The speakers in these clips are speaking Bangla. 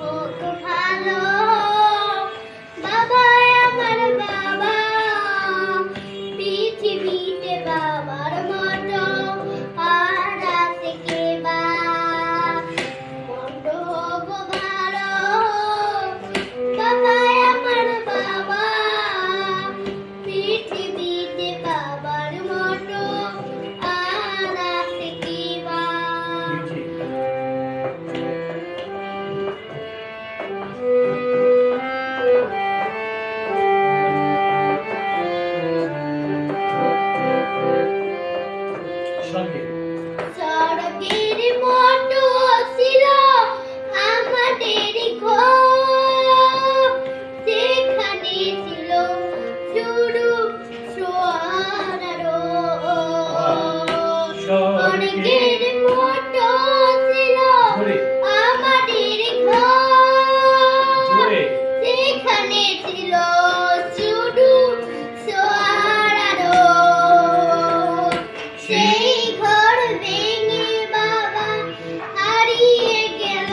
কত ভালো বাবা আমার বাবা, পৃথিবীতে বাবার মতো আর আছে কে বা। মন্দ হোক ভালো বাবা আমার বাবা, পৃথিবীতে বাবার মতো আর আছে কে বা। স্বর্গের মতো ছিল আমাদের ঘর, সেখানে ছিল শুধু সোনার রোদ। স্বর্গের মতো ছিল আমাদের ঘর, সেখানে ছিল শুধু সোনার রোদ। সেই ঘর ভেঙে বাবা হারিয়ে গেল,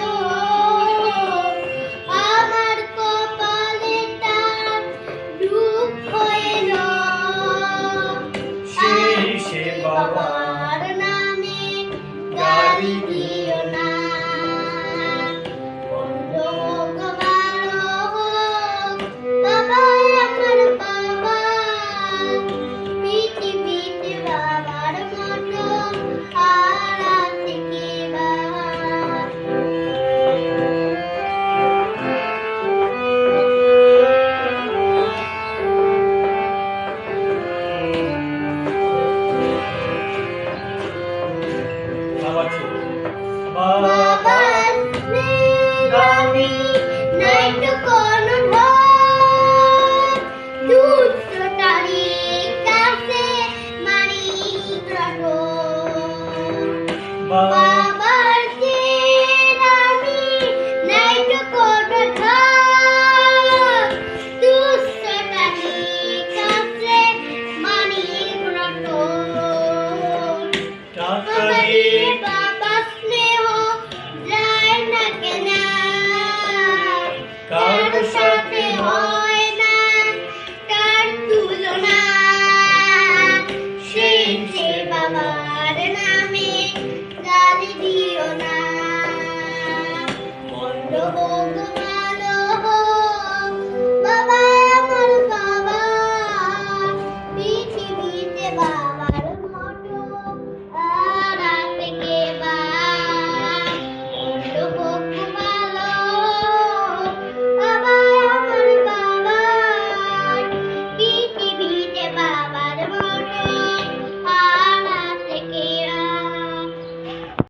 আমার কপালে তার দুঃখ এলো। সে বাবার নামে গালি দিও না, মন্দ হোক ভালো হোক বাবা আমার বাবা, পৃথিবীতে বাবার মতো আর আছে কে বা। বাবার স্নেহ আমি নাই তো কোনো ঢল, দুষ্টতারি কাছে মানিক রাখো। বাবার স্নেহ আমি নাই তো কোনো ঢল, দুষ্টতারি কাছে মানিক রাখো। বাবা স্নেহ যায় না কেনা, কার সাথে হয় না তার তুলনা। সেই যে বাবার নামে গালি দিও না, মন্দ হোক